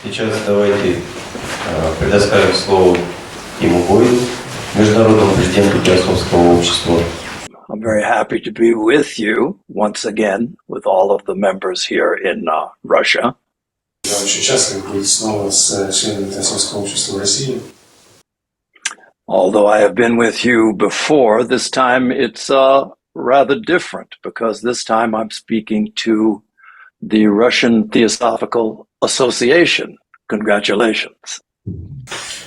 Сейчас давайте предоставим слово Тиму Бойду, Международному президенту Теософского общества. I'm very happy to be with you once again, with all of the members here in Russia. Я очень счастлив быть снова с членами Теософского общества в России. Although I have been with you before, this time it's rather different because this time I'm speaking to the Russian Theosophical Association. Congratulations.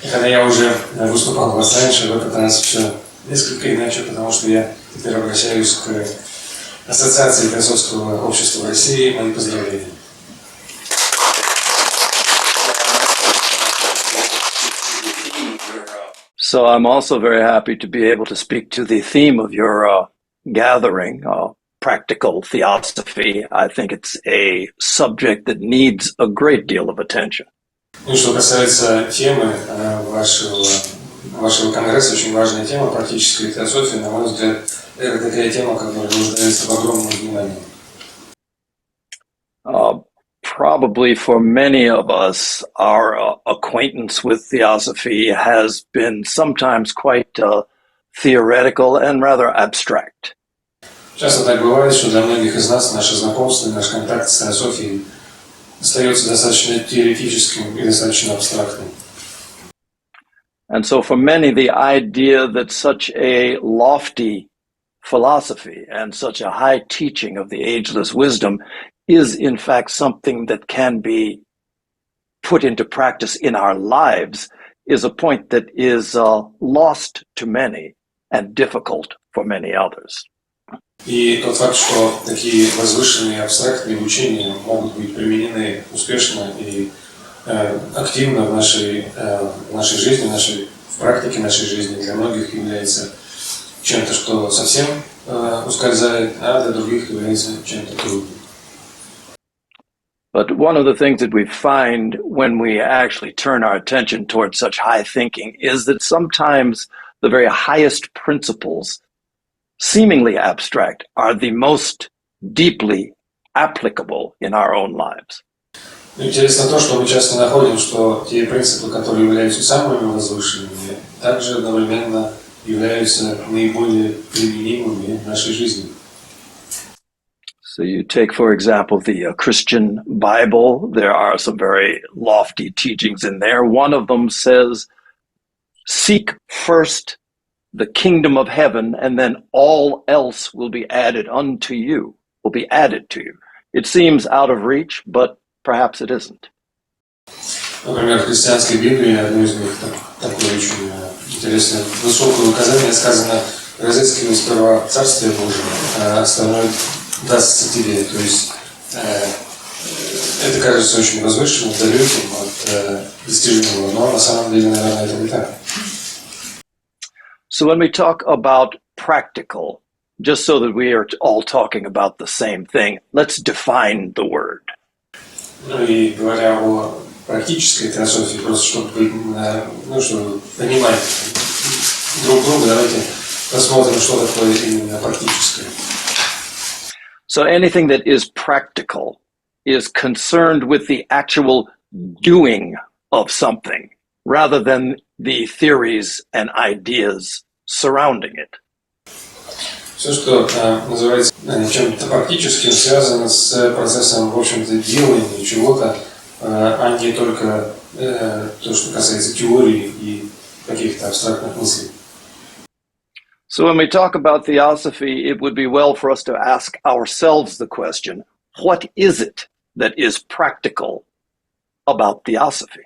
Когда я уже выступал у вас раньше, в этот раз все несколько иначе, потому что я теперь обращаюсь к Ассоциации Теософского общества в России. Мои поздравления. So I'm also very happy to be able to speak to the theme of your gathering, practical theosophy. I think it's a subject that needs a great deal of attention. Ну, что касается темы вашего конгресса, очень важная тема практической теософии, на мой взгляд, это такая тема, которая нуждается в огромном внимании. Probably for many of us, our acquaintance with theosophy has been sometimes quite theoretical and rather abstract. Часто так бывает, что для многих из нас наше знакомство, наш контакт с теософией остается достаточно теоретическим и достаточно абстрактным. And so for many, the idea that such a lofty philosophy and such a high teaching of the ageless wisdom is in fact something that can be put into practice in our lives is a point that is lost to many and difficult for many others. И тот факт, что такие возвышенные абстрактные учения могут быть применены успешно и активно в нашей жизни, в практике нашей жизни, для многих является чем-то, что совсем ускользает, а для других является чем-то трудным. But one of the things that we find when we actually turn our attention towards such high thinking is that sometimes the very highest principles, seemingly abstract, are the most deeply applicable in our own lives. Интересно то, что мы часто находим, что те принципы, которые являются самыми возвышенными, также одновременно являются наиболее применимыми в нашей жизни. So you take, for example, the Christian Bible. There are some very lofty teachings in there. One of them says, seek first the kingdom of heaven, and then all else will be added unto you, will be added to you. It seems out of reach, but perhaps it isn't. Например, в христианской Библии, одно из них, такое очень интересное, высокое указание, сказано, разыскивай сперва Царствие Божие, а остальное дастся тебе. То есть это кажется очень возвышенным, далеким от достижимого, но на самом деле, наверное, это не так. So when we talk about practical, just so that we are all talking about the same thing, let's define the word. Ну и говоря о практической теософии, просто чтобы понимать друг друга, давайте посмотрим, что такое именно практическое. So anything that is practical is concerned with the actual doing of something rather than the theories and ideas surrounding it. Все, что называется чем-то практическим, связано с процессом, в общем-то, делания чего-то, а не только то, что касается теории и каких-то абстрактных мыслей. So when we talk about theosophy, it would be well for us to ask ourselves the question, what is it that is practical about theosophy?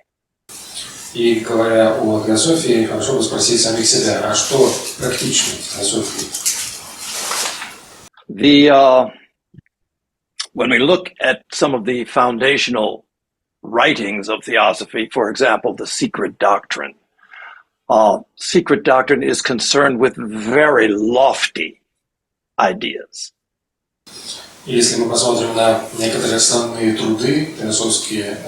И говоря о теософии, хорошо бы спросить самих себя, а что практично в теософии? When we look at some of the foundational writings of theosophy, for example, the Secret Doctrine, Secret Doctrine is concerned with very lofty ideas. Если мы посмотрим на некоторые основные труды теософские,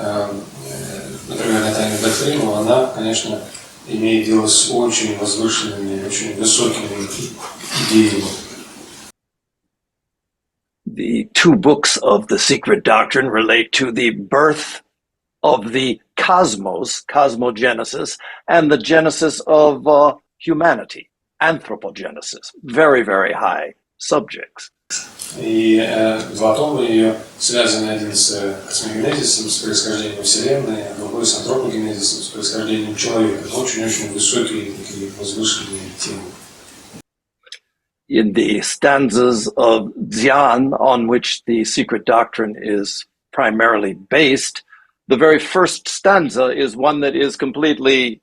например, на тайную доктрину, она, конечно, имеет дело с очень возвышенными, очень высокими идеями. The two books of the Secret Doctrine relate to the birth of the cosmos, cosmogenesis, and the genesis of humanity, anthropogenesis. Very, very high subjects. И два тома ее связаны: один с космогенезисом, с происхождением Вселенной, а другой с антропогенезисом, с происхождением человека. Очень-очень высокие, такие возвышенные темы. In the stanzas of Dzyan, on which the secret doctrine is primarily based, the very first stanza is one that is completely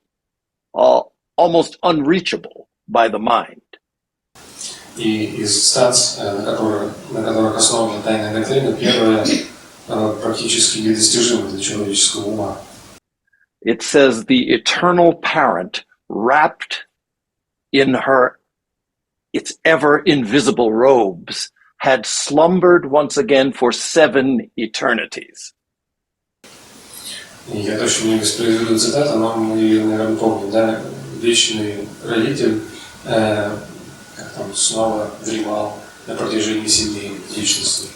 almost unreachable by the mind. И из станц, на которых основана тайная доктрина, первая практически недостижима для человеческого ума. It says, the eternal parent, wrapped in its ever invisible robes, had slumbered once again for 7 eternities. И я точно не воспроизведу цитату, но мы ее, наверное, помним, да? Вечный родитель снова дремал на протяжении 7 вечностей.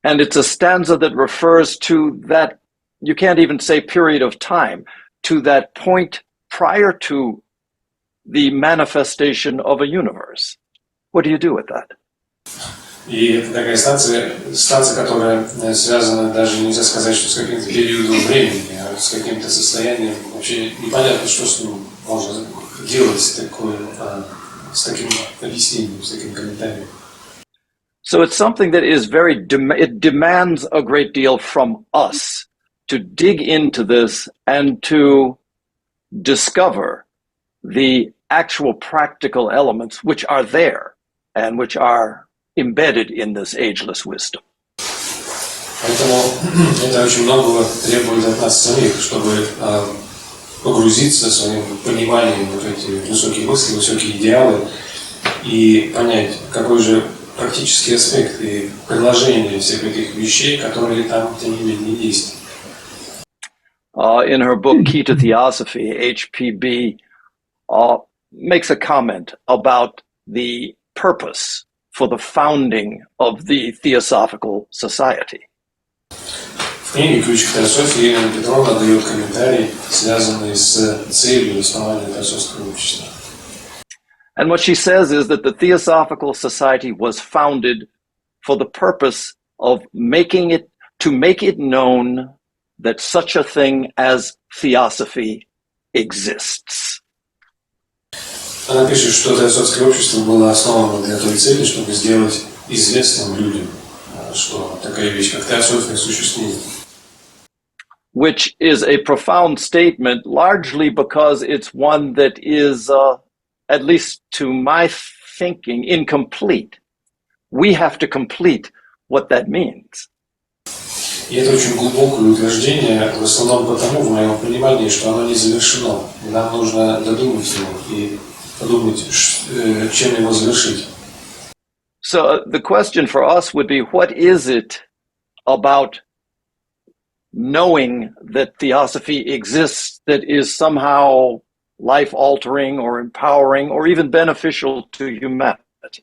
And it's a stanza that refers to that, you can't even say period of time, to that point prior to the manifestation of a universe. What do you do with that? И это такая станция, которая связана даже нельзя сказать, что с каким-то периодом времени, а с каким-то состоянием. Вообще непонятно, что с ним можно делать с таким объяснением, с таким комментарием. So it's something that is it demands a great deal from us to dig into this and to discover the actual practical elements which are there and which are embedded in this ageless wisdom. Поэтому это очень многого требует от нас самих, чтобы погрузиться своим пониманием в эти высокие мысли, высокие идеалы и понять, какой же практический аспект и приложение всех этих вещей, которые там, тем не менее, есть. In her book, Key to Theosophy, HPB makes a comment about the purpose for the founding of the Theosophical Society. В книге «Ключ к теософии» Елена Петровна дает комментарий, связанный с целью основания Теософского общества. And what she says is that the Theosophical Society was founded for the purpose of make it known that such a thing as theosophy exists. Она пишет, что Теософское общество было основано для той цели, чтобы сделать известным людям, что такая вещь, как теософия, существует. Which is a profound statement, largely because it's one that is, at least to my thinking, incomplete. We have to complete what that means. И это очень глубокое утверждение, в основном потому, в моем понимании, что оно не завершено. И нам нужно додумать его и подумать, чем его завершить. So the question for us would be, what is it about knowing that theosophy exists that is somehow life-altering or empowering or even beneficial to humanity?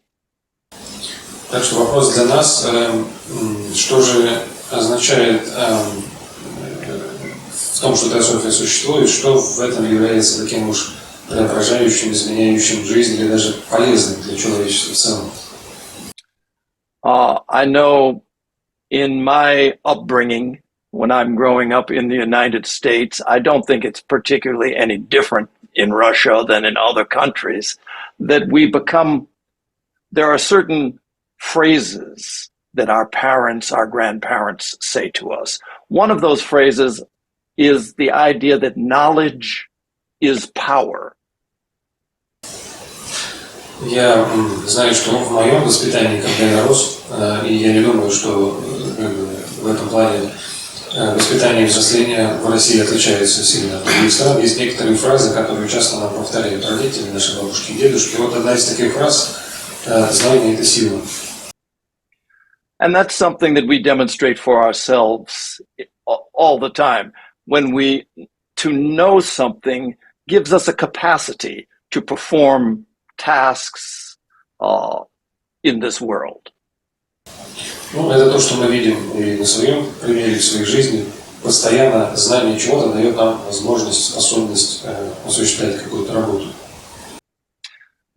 Так что вопрос для нас, что же означает в том, что теософия существует, что в этом является таким уж преображающим, изменяющим жизнь или даже полезным для человечества в целом. I know in my upbringing, when I'm growing up in the United States, I don't think it's particularly any different in Russia than in other countries, that there are certain phrases that our parents, our grandparents say to us. One of those phrases is the idea that knowledge is power. Я знаю, что в моем воспитании, когда я рос, и я не думаю, что в этом плане воспитание и взросление в России отличаются сильно от других стран. Есть некоторые фразы, которые часто нам повторяют родители, наши бабушки и дедушки. Вот одна из таких фраз «знание – это сила». And that's something that we demonstrate for ourselves all the time. To know something gives us a capacity to perform tasks in this world. Ну, это то, что мы видим и на своем примере, в своей жизни. постоянно знание чего-то дает нам возможность, способность осуществлять какую-то работу.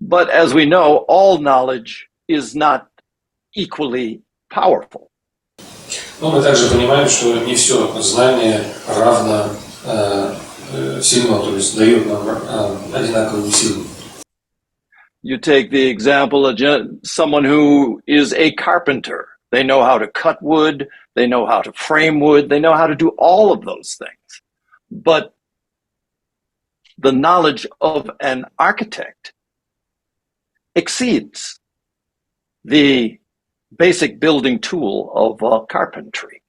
But as we know, all knowledge is not equally powerful. Но мы также понимаем, что не все знание равно сильно, то есть дает нам одинаковую силу. You take the example of someone who is a carpenter. They know how to cut wood, they know how to frame wood, they know how to do all of those things. But the knowledge of an architect exceeds the basic building tool of carpentry.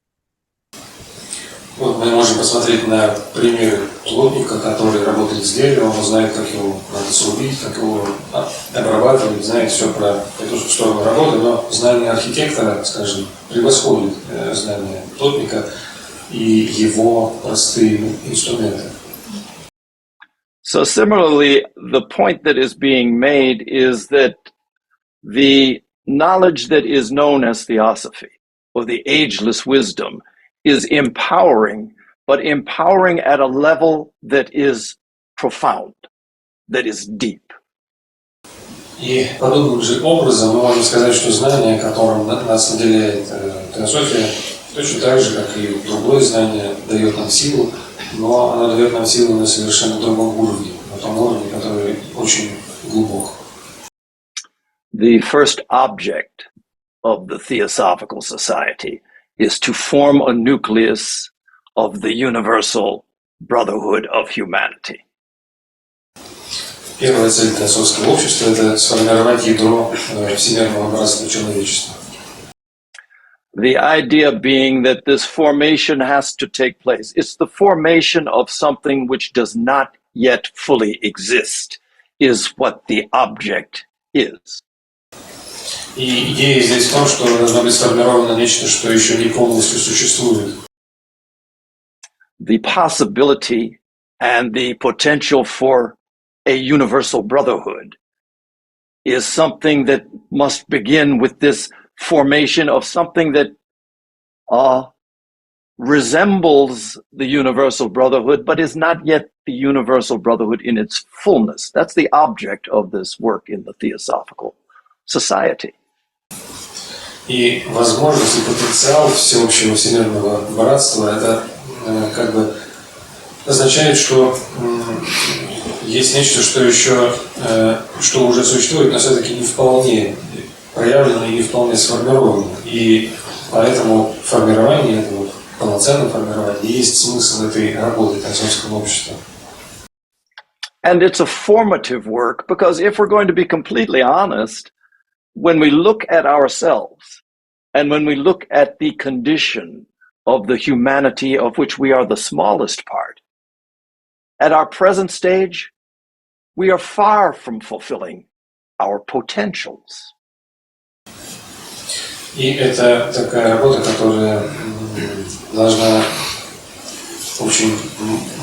Вот мы можем посмотреть на пример плотника, который работает с деревом, он знает, как его надо срубить, как его обрабатывать, знает все про эту сторону работы, но знание архитектора, скажем, превосходит знание плотника и его простые инструменты. So similarly, the point that is being made is that the knowledge that is known as Theosophy, or the ageless wisdom, is empowering, but empowering at a level that is profound, that is deep. И подобным же образом мы можем сказать, что знание, которым нас наделяет теософия, точно так же, как и другое знание, дает нам силу, но оно дает нам силу на совершенно другом уровне, на том уровне, который очень глубок. The first object of the Theosophical Society is to form a nucleus of the universal brotherhood of humanity. Первая цель Теософского общества – это сформировать ядро всемирного братства человечества. The idea being that this formation has to take place. It's the formation of something which does not yet fully exist, is what the object is. И идея здесь в том, что должно быть сформировано нечто, что еще не полностью существует. The possibility and the potential for a universal brotherhood is something that must begin with this formation of something that resembles the universal brotherhood, but is not yet the universal brotherhood in its fullness. That's the object of this work in the Theosophical Society. И возможность и потенциал всеобщего всемирного братства это как бы означает, что есть нечто, что еще, что уже существует, но все-таки не вполне проявлено и не вполне сформировано. И поэтому формирование этого, полноценного формирования, есть смысл этой работы Теософского общества. And it's a formative work because if we're going to be completely honest, when we look at ourselves and when we look at the condition of the humanity of which we are the smallest part, at our present stage, we are far from fulfilling our potentials. И это такая работа, которая должна очень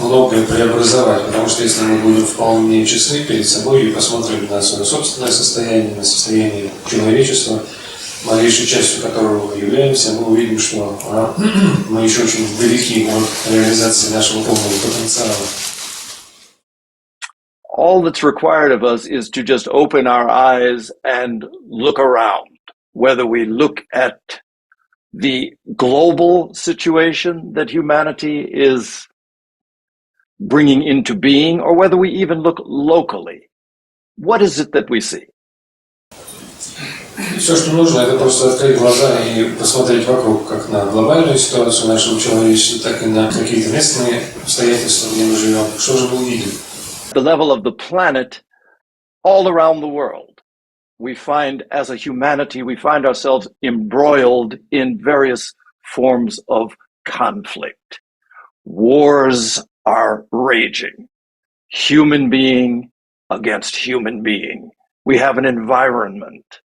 многое преобразовать, потому что если мы будем вполне честны перед собой и посмотрим на свое собственное состояние, на состояние человечества, малейшей частью которого мы являемся, мы увидим, что мы еще очень далеки от реализации нашего полного потенциала. All that's required of us is to just open our eyes and look around, whether we look at the global situation that humanity is bringing into being, or whether we even look locally. What is it that we see? Все, что нужно, это просто открыть глаза и посмотреть вокруг, как на глобальную ситуацию нашего человечества, так и на какие-то местные обстоятельства, где мы живем. Что же мы увидим? The level of the planet, all around the world, we find as a humanity, we find ourselves embroiled in various forms of conflict. Wars are raging, human being against human being. We have an environment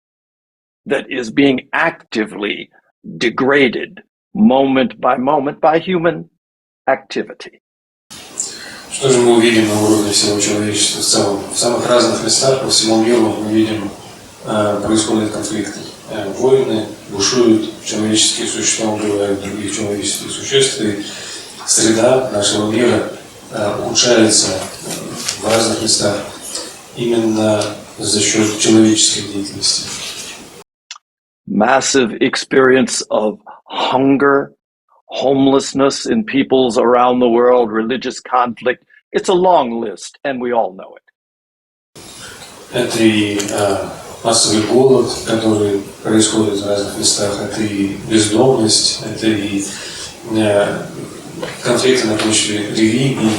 that is being actively degraded moment by human activity. Что же мы увидим на уровне всего человечества в целом? В самых разных местах по всему миру мы видим, происходят конфликты. Войны бушуют, человеческие существа убивают других человеческих существ. И среда нашего мира улучшается в разных местах именно за счет человеческой деятельности. Massive experience of hunger, homelessness in peoples around the world, religious conflict. It's a long list, and we all know it. Это и массовый голод, который происходит в разных местах, это и бездомность, это и конфликты на почве религии.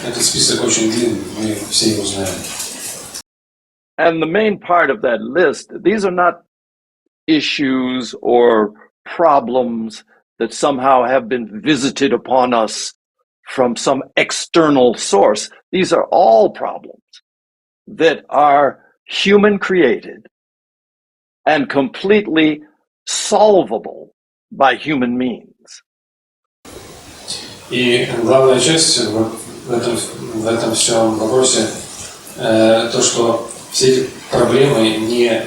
Этот список очень длинный, мы все его знаем. And the main part of that list, these are not issues or problems that somehow have been visited upon us from some external source. These are all problems that are human created and completely solvable by human means. И главная часть в этом всем вопросе то, что все эти проблемы не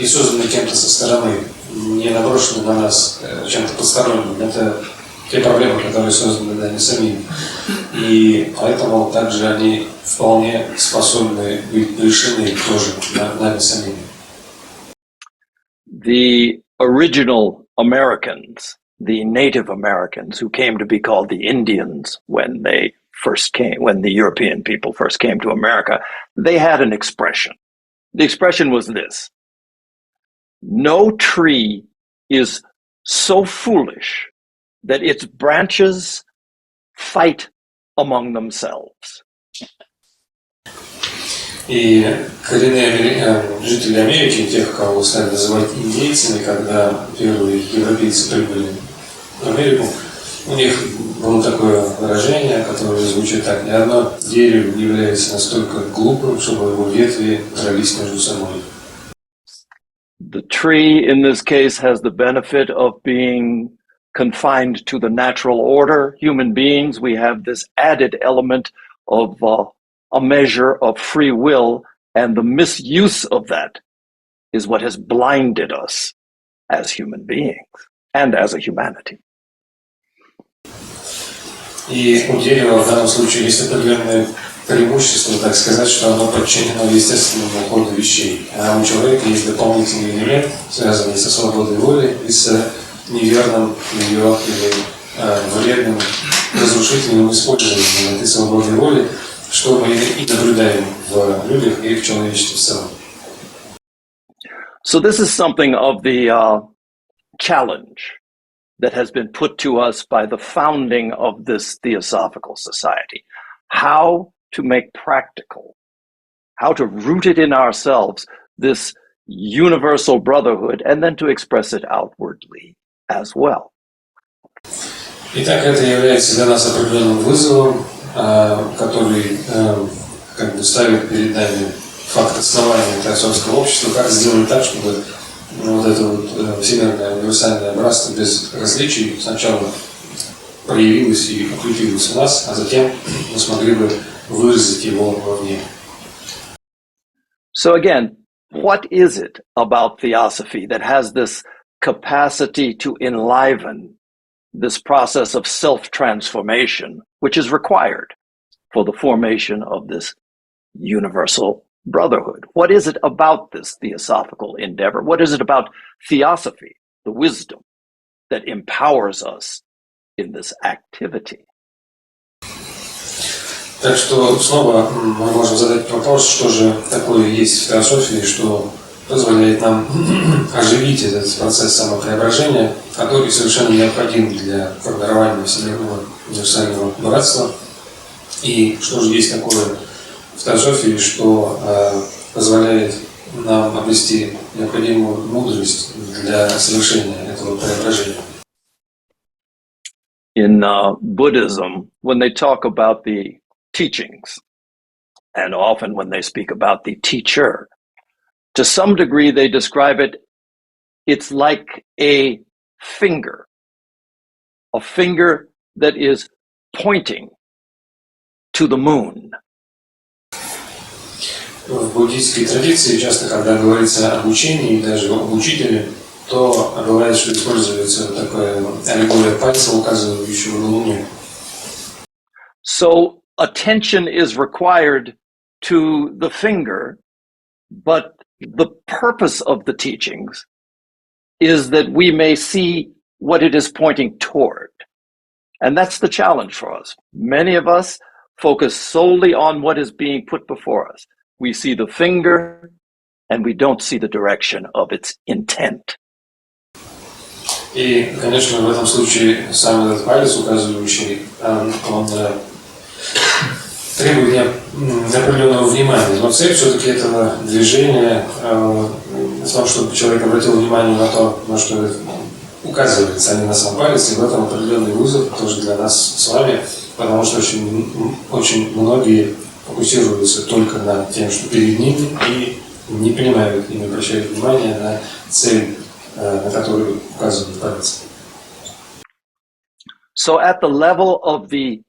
созданы кем-то со стороны, не наброшены на нас чем-то посторонним. Это те проблемы, которые созданы нами самими. И поэтому также они вполне способны быть решены тоже нами самими. The original Americans, the Native Americans who came to be called the Indians when the European people first came to America, they had an expression. The expression was this: no tree is so foolish that its branches fight among themselves. И коренные жители Америки, тех, кого стали называть индейцами, когда первые европейцы прибыли в Америку, у них было такое выражение, которое звучит так: ни одно дерево не является настолько глупым, чтобы его ветви дрались между собой. The tree in this case has the benefit of being confined to the natural order. Human beings, we have this added element of a measure of free will, and the misuse of that is what has blinded us as human beings and as a humanity. И у дерева в данном случае есть определенное преимущество, так сказать, что оно подчинено естественному ходу вещей. А у человека есть дополнительный элемент, связанный со свободой воли и с неверным ее или вредным разрушительным использованием этой свободной воли, что мы и наблюдаем в людях и в человечестве в целом. So this is something of the challenge that has been put to us by the founding of this Theosophical Society. How to make practical, how to root it in ourselves, this universal brotherhood, and then to express it outwardly as well. Итак, это является для нас определенным вызовом, который ставит перед нами факт основания Теософского общества, как сделать так, чтобы вот это вот всемирное универсальное братство без различий сначала проявилось и укрепилось у нас, а затем мы смогли бы выразить его вовне. So again, what is it about Theosophy that has this capacity to enliven this process of self-transformation, which is required for the formation of this universal brotherhood? What is it about this theosophical endeavor? What is it about Theosophy, the wisdom that empowers us in this activity? Так что снова мы можем задать вопрос, что же такое есть в теософии, что позволяет нам оживить этот процесс самопреображения, который совершенно необходим для формирования всемирного универсального братства. И что же есть такое в теософии, что позволяет нам обрести необходимую мудрость для совершения этого преображения. In Buddhism, when they talk about the teachings, and often when they speak about the teacher, to some degree they describe it, it's like a finger that is pointing to the moon. В буддийской традиции часто, когда говорится об учении, даже об учителе, то бывает, что используется такая аллегория пальца, указывающего на Луну. So attention is required to the finger, but the purpose of the teachings is that we may see what it is pointing toward. And that's the challenge for us. Many of us focus solely on what is being put before us. We see the finger and we don't see the direction of its intent. И, конечно, в этом случае сам этот палец, указывающий, он требует определенного внимания. Но цель все-таки этого движения в том, чтобы человек обратил внимание на то, на что указывается, а не на сам палец. И в этом определенный вызов тоже для нас с вами, потому что очень многие фокусируются только на тем, что перед ними, и не понимают и не обращают внимания на цель, на которую указывает палец. So at the level of the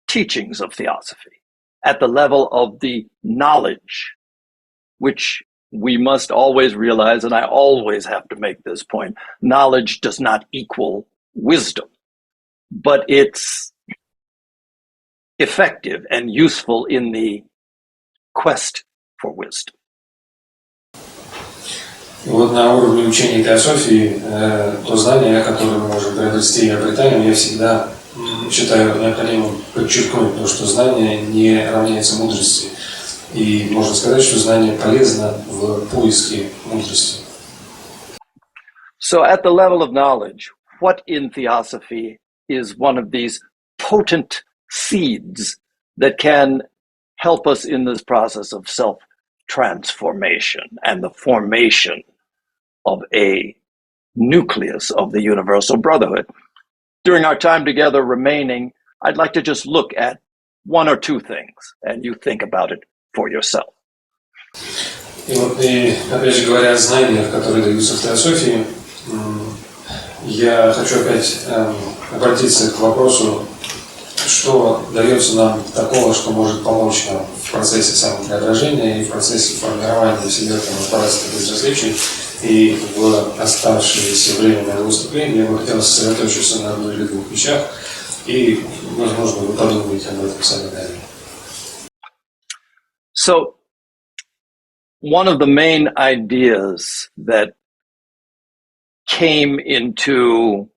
teachings of theosophy, at the level of the knowledge, which we must always realize, and I always have to make this point, knowledge does not equal wisdom, but it's effective and useful in the quest for wisdom. Вот на уровне учения теософии то знание, которое мы можем приобрести и обретаем, я всегда считаю необходимым подчеркнуть то, что знание не равняется мудрости. И можно сказать, что знание полезно в поиске мудрости. So at the level of knowledge, what in theosophy is one of these potent seeds that can help us in this process of self-transformation and the formation of a nucleus of the universal brotherhood? During our time together remaining, I'd like to just look at one or two things, and you think about it for yourself. И опять же говоря о знаниях, которые даются в теософии, я хочу опять обратиться к вопросу, что дается нам такого, что может помочь нам в процессе самопреображения и в процессе формирования всемирного братства безразличий. И в оставшееся время моего выступления я бы хотел сосредоточиться на одной или двух вещах, и, возможно, вы подумаете об этом сами далее. So, one of the main ideas that came into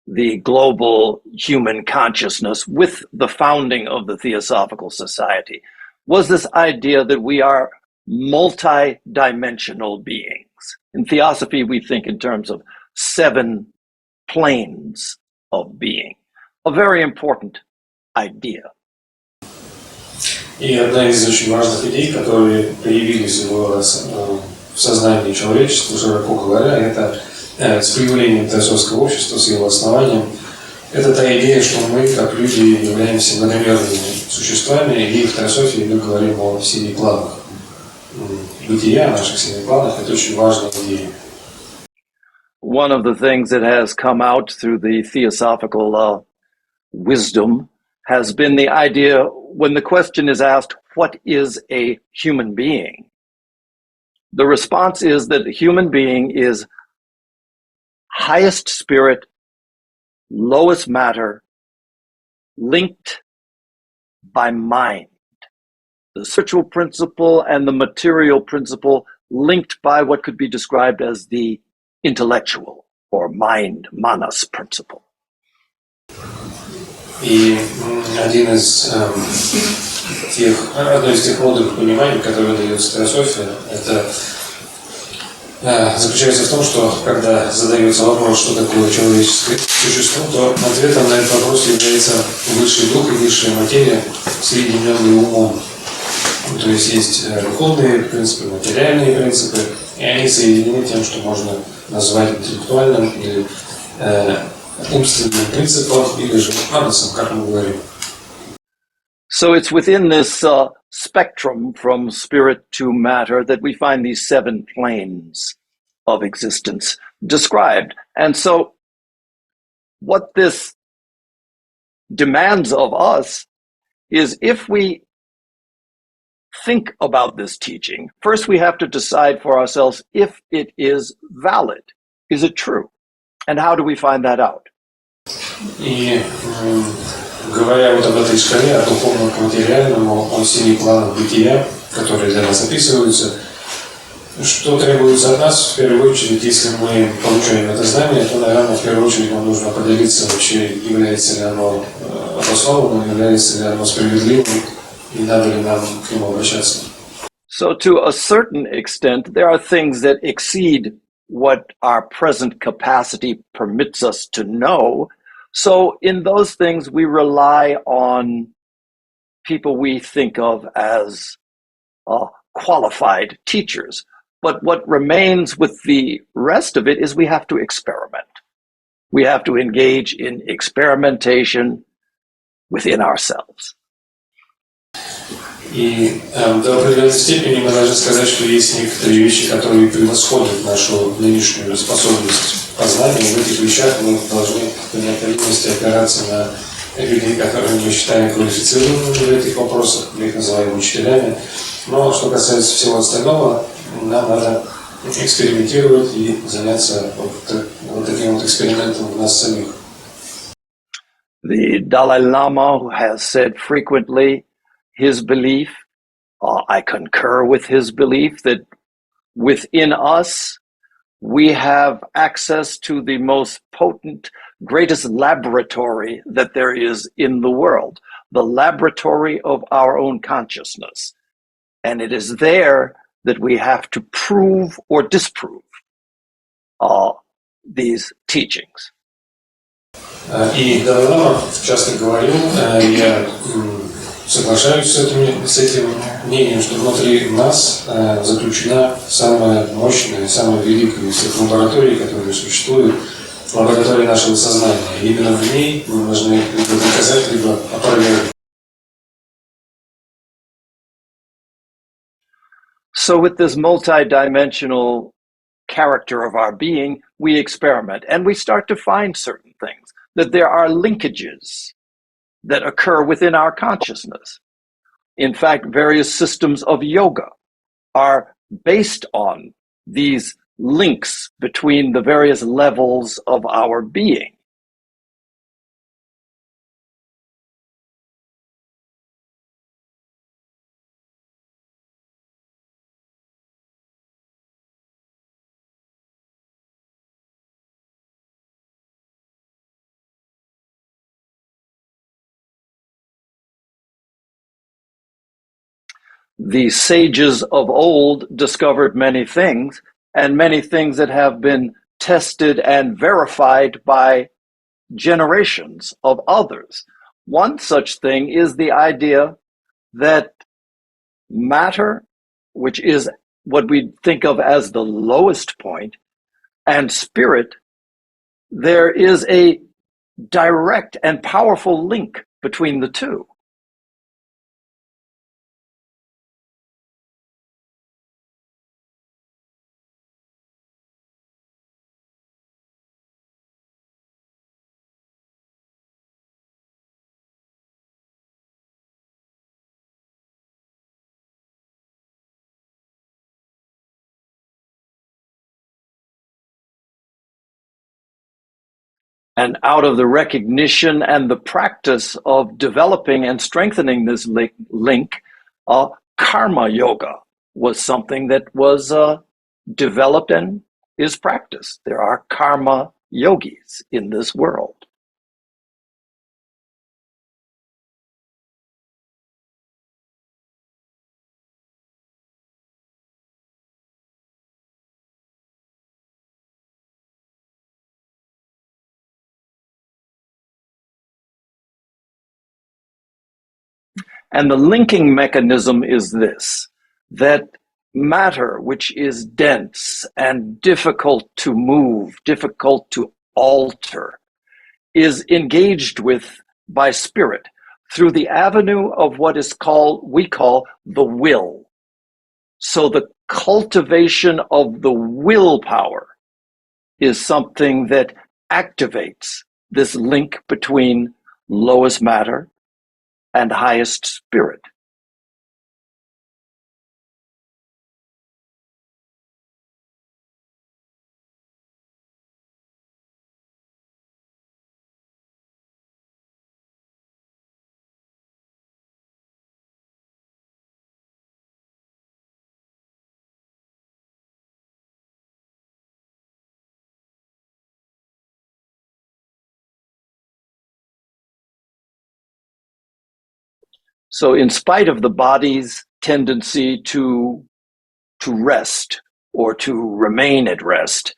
the global human consciousness with the founding of the Theosophical Society was this idea that we are multi-dimensional beings. In theosophy, we think in terms of 7 planes of being, a very important idea. И одна из очень важных идей, которые появились в сознании человечества, широко говоря, это с появлением теософского общества, с его основанием, это та идея, что мы, как люди, являемся многомерными существами, и в теософии мы говорим о 7 планах. Бытия, наших 7 планах, это очень важная идея. One of the things that has come out through the theosophical wisdom has been the idea, when the question is asked, what is a human being? The response is that a human being is highest spirit, lowest matter, linked by mind. The spiritual principle and the material principle linked by what could be described as the intellectual or mind, manas principle. И одно из тех мудрых пониманий, которое дается теософия, это заключается в том, что когда задается вопрос, что такое человеческое существо, то ответом на этот вопрос является высший дух и высшая материя, соединенные умом. То есть духовные принципы, материальные принципы, и они соединены тем, что можно назвать интеллектуальным или умственным принципом, или же манасом, как мы говорим. So it's within this spectrum from spirit to matter that we find these 7 planes of existence described. And so what this demands of us is, if we think about this teaching, first we have to decide for ourselves if it is valid, is it true? And how do we find that out? И говоря вот об этой шкале, от духовного к материальному, о 7 планах бытия, которые для нас описываются, что требуется от нас, в первую очередь, если мы получаем это знание, то, наверное, в первую очередь нам нужно определиться вообще, является ли оно обоснованным, является ли оно справедливым, и надо ли нам к нему обращаться. So to a certain extent, there are things that exceed what our present capacity permits us to know. So in those things, we rely on people we think of as qualified teachers. But what remains with the rest of it is we have to experiment. We have to engage in experimentation within ourselves. И до определенной степени мы должны сказать, что есть некоторые вещи, которые превосходят нашу нынешнюю способность познания. И в этих вещах мы должны по необходимости опираться на людей, которые мы считаем квалифицированными в этих вопросах, мы их называем учителями. Но что касается всего остального, нам надо экспериментировать и заняться вот таким вот экспериментом в нас самих. The Dalai Lama has said frequently his belief, I concur with his belief, that within us we have access to the most potent, greatest laboratory that there is in the world, the laboratory of our own consciousness. And it is there that we have to prove or disprove these teachings. И Далай Лама часто говорил, я соглашаюсь с этим мнением, что внутри нас заключена самая мощная, самая великая из всех лабораторий, которые существуют, лаборатория нашего сознания. И именно в ней мы должны либо доказать, либо опровергнуть. So with this multidimensional character of our being, we experiment and we start to find certain things, that there are linkages that occur within our consciousness. In fact, various systems of yoga are based on these links between the various levels of our being. The sages of old discovered many things, and many things that have been tested and verified by generations of others. One such thing is the idea that matter, which is what we think of as the lowest point, and spirit, there is a direct and powerful link between the two. And out of the recognition and the practice of developing and strengthening this link, karma yoga was something that was developed and is practiced. There are karma yogis in this world. And the linking mechanism is this, that matter, which is dense and difficult to move, difficult to alter, is engaged with by spirit through the avenue of what is we call the will. So the cultivation of the willpower is something that activates this link between lowest matter and highest spirit. So in spite of the body's tendency to rest or to remain at rest,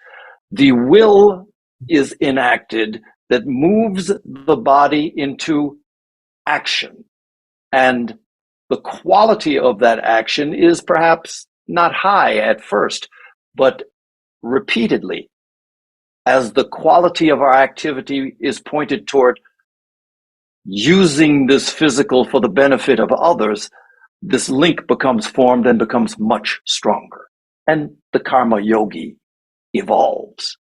the will is enacted that moves the body into action. And the quality of that action is perhaps not high at first, but repeatedly, as the quality of our activity is pointed toward using this physical for the benefit of others, this link becomes formed and becomes much stronger. And the karma yogi evolves.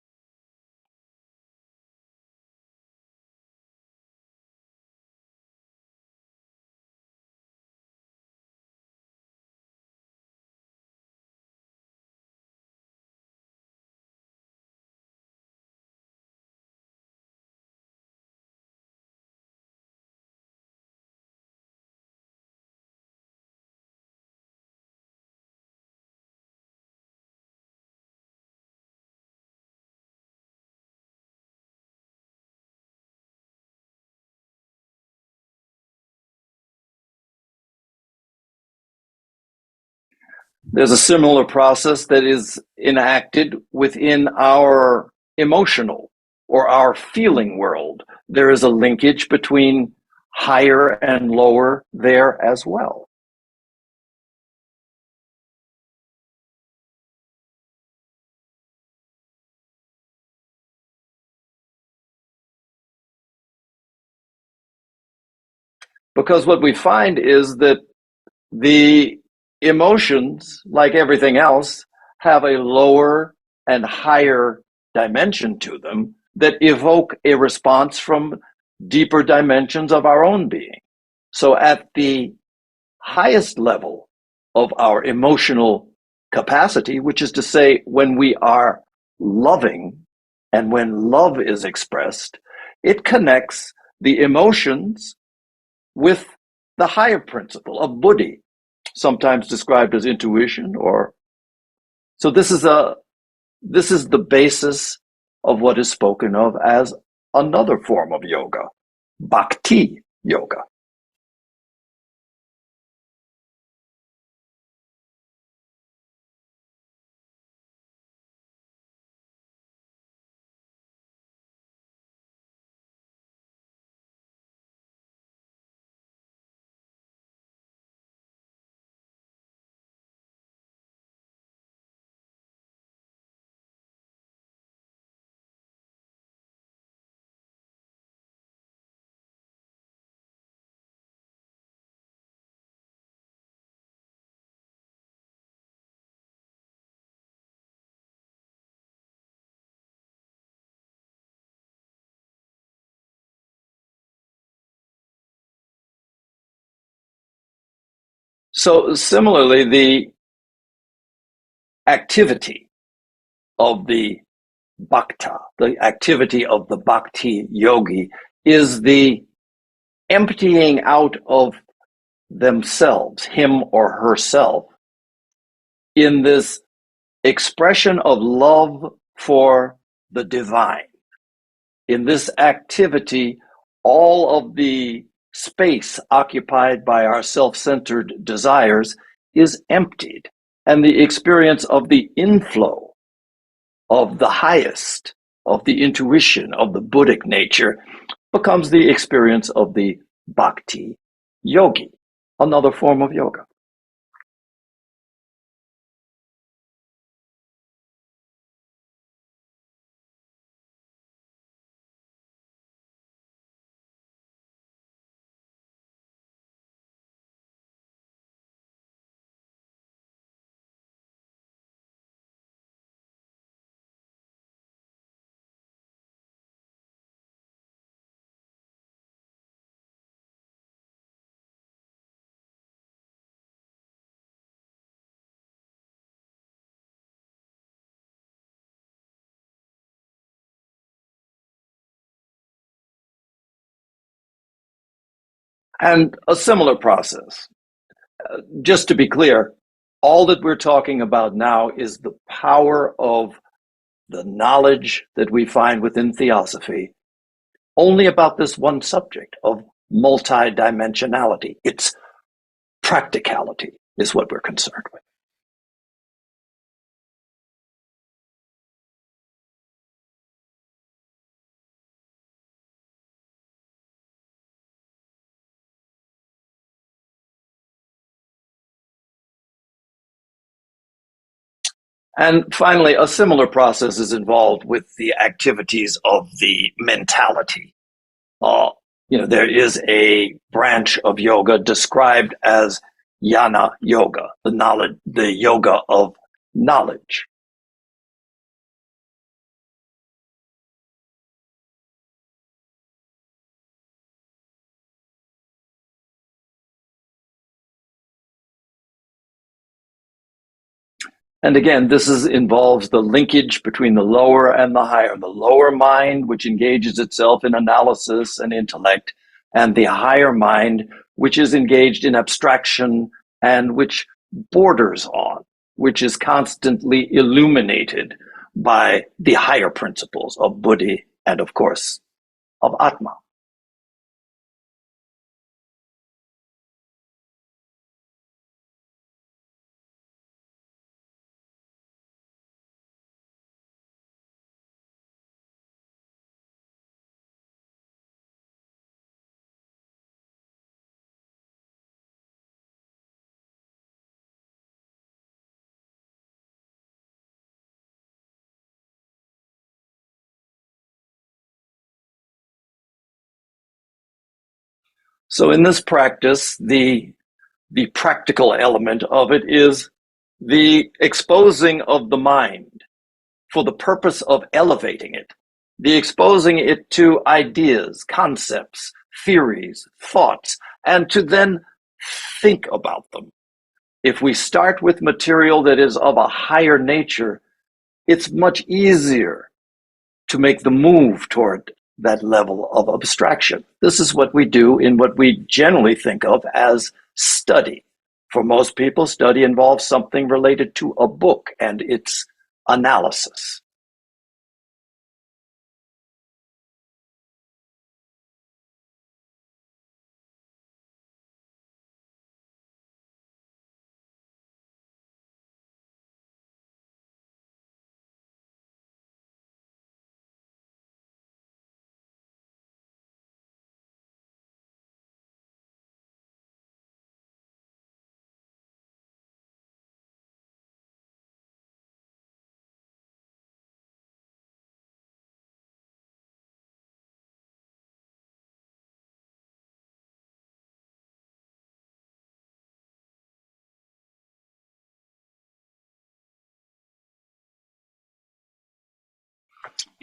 There's a similar process that is enacted within our emotional or our feeling world. There is a linkage between higher and lower there as well. Because what we find is that the emotions, like everything else, have a lower and higher dimension to them that evoke a response from deeper dimensions of our own being. So at the highest level of our emotional capacity, which is to say, when we are loving and when love is expressed, it connects the emotions with the higher principle of buddhi, sometimes described as intuition, or so this is the basis of what is spoken of as another form of yoga, bhakti yoga. So similarly, the activity of the bhakta, the activity of the bhakti yogi, is the emptying out of themselves, him or herself, in this expression of love for the divine. In this activity, all of the space occupied by our self-centered desires is emptied, and the experience of the inflow of the highest, of the intuition, of the Buddhic nature becomes the experience of the bhakti yogi, another form of yoga. And a similar process. Just to be clear, all that we're talking about now is the power of the knowledge that we find within Theosophy only about this one subject of multidimensionality. It's practicality is what we're concerned with. And finally, a similar process is involved with the activities of the mentality. There is a branch of yoga described as jnana yoga, the yoga of knowledge. And again, this involves the linkage between the lower and the higher. The lower mind, which engages itself in analysis and intellect, and the higher mind, which is engaged in abstraction and which borders on, which is constantly illuminated by the higher principles of Buddhi and, of course, of Atma. So in this practice, the practical element of it is the exposing of the mind for the purpose of elevating it, the exposing it to ideas, concepts, theories, thoughts, and to then think about them. If we start with material that is of a higher nature, it's much easier to make the move toward that level of abstraction. This is what we do in what we generally think of as study. For most people, study involves something related to a book and its analysis.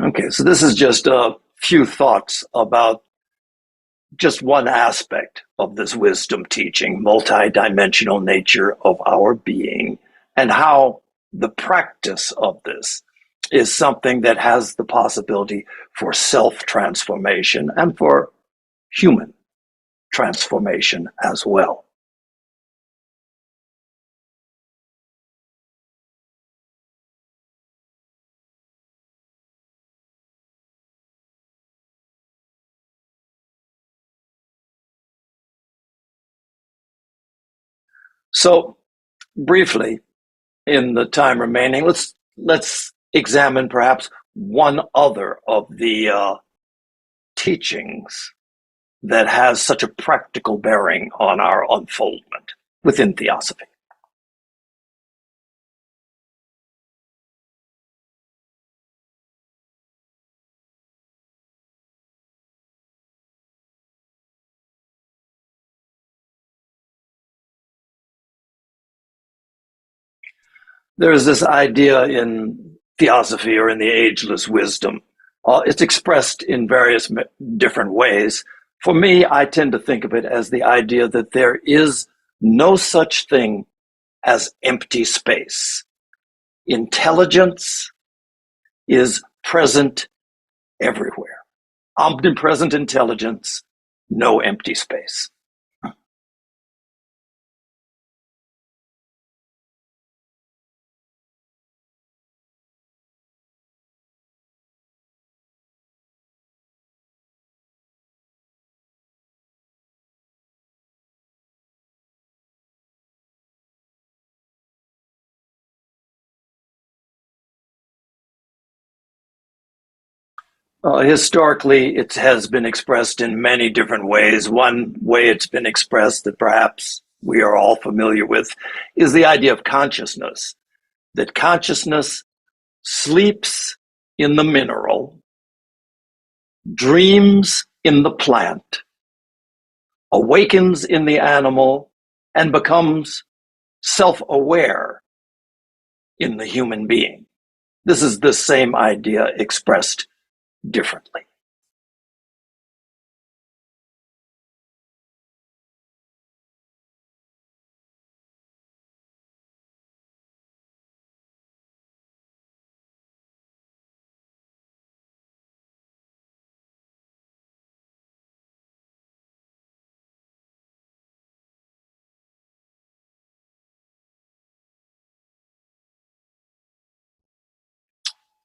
Okay, so this is just a few thoughts about just one aspect of this wisdom teaching, multi-dimensional nature of our being, and how the practice of this is something that has the possibility for self-transformation and for human transformation as well. So briefly, in the time remaining, let's examine perhaps one other of the teachings that has such a practical bearing on our unfoldment within Theosophy. There's this idea in Theosophy or in the ageless wisdom. It's expressed in various different ways. For me, I tend to think of it as the idea that there is no such thing as empty space. Intelligence is present everywhere. Omnipresent intelligence, no empty space. Historically, it has been expressed in many different ways. One way it's been expressed that perhaps we are all familiar with is the idea of consciousness, that consciousness sleeps in the mineral, dreams in the plant, awakens in the animal, and becomes self-aware in the human being. This is the same idea expressed differently.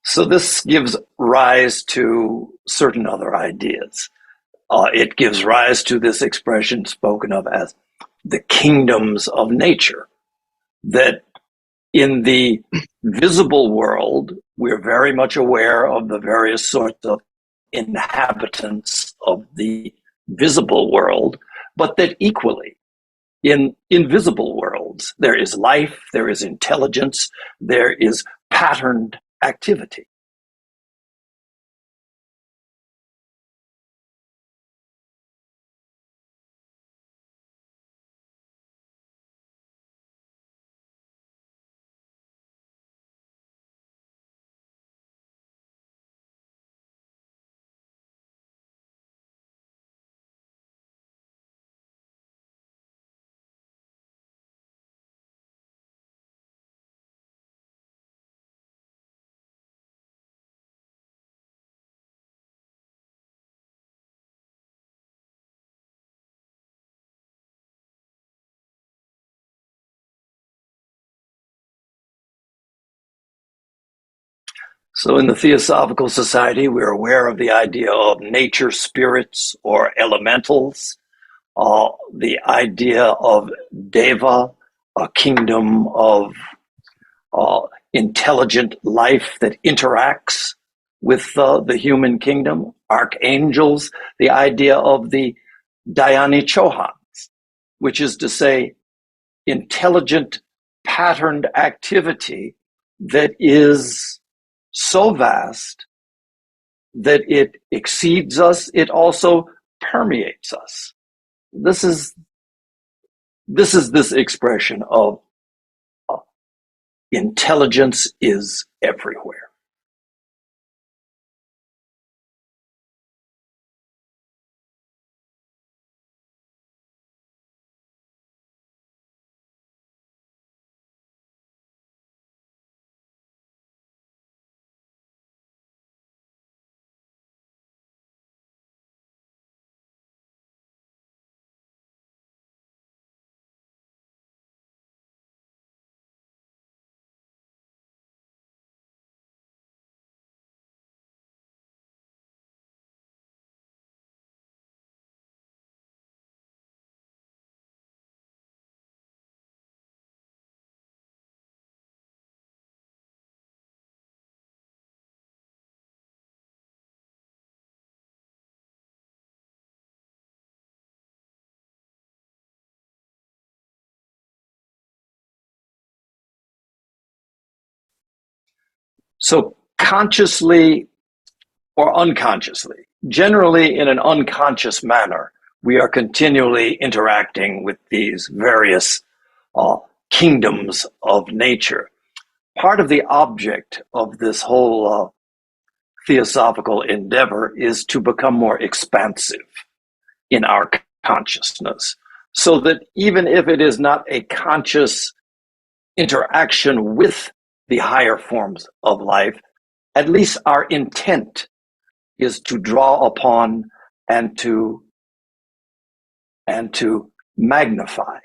So this gives rise to certain other ideas. It gives rise to this expression spoken of as the kingdoms of nature, that in the visible world, we're very much aware of the various sorts of inhabitants of the visible world, but that equally in invisible worlds, there is life, there is intelligence, there is patterned activity. So in the Theosophical Society, we're aware of the idea of nature spirits or elementals, the idea of Deva, a kingdom of intelligent life that interacts with the human kingdom, archangels, the idea of the Dhyani Chohans, which is to say, intelligent patterned activity that is so vast that it exceeds us, it also permeates us. This is this expression of intelligence is everywhere. So consciously or unconsciously, generally in an unconscious manner, we are continually interacting with these various kingdoms of nature. Part of the object of this whole theosophical endeavor is to become more expansive in our consciousness, so that even if it is not a conscious interaction with the higher forms of life, at least our intent is to draw upon and to magnify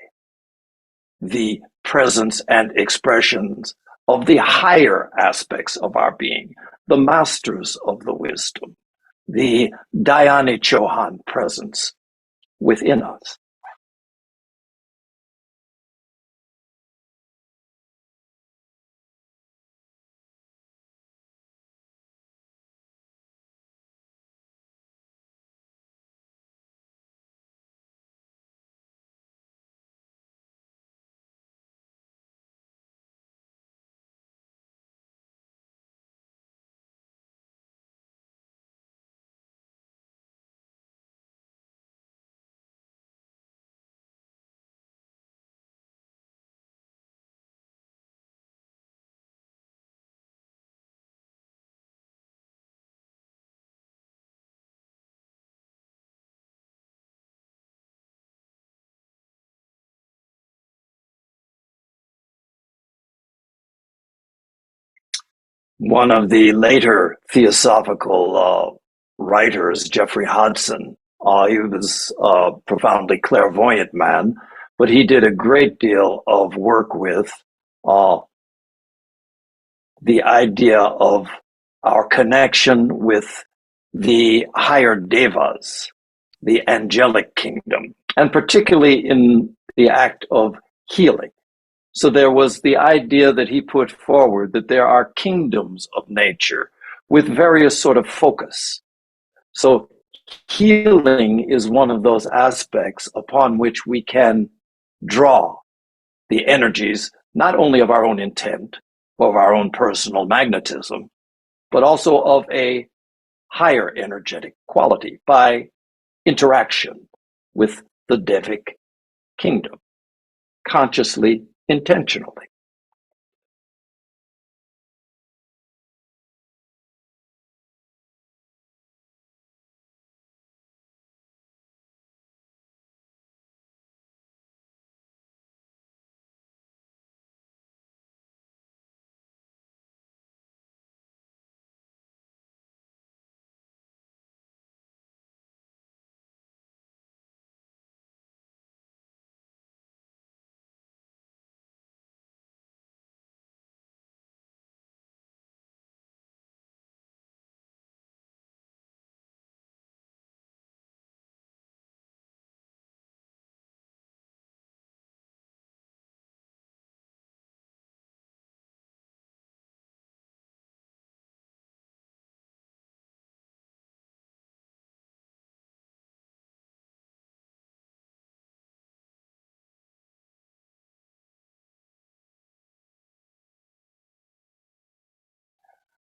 the presence and expressions of the higher aspects of our being, the masters of the wisdom, the Dhyani Chohan presence within us. One of the later theosophical writers, Jeffrey Hodson, he was a profoundly clairvoyant man, but he did a great deal of work with the idea of our connection with the higher devas, the angelic kingdom, and particularly in the act of healing. So there was the idea that he put forward that there are kingdoms of nature with various sort of focus. So healing is one of those aspects upon which we can draw the energies, not only of our own intent, of our own personal magnetism, but also of a higher energetic quality by interaction with the Devic kingdom, consciously, intentionally.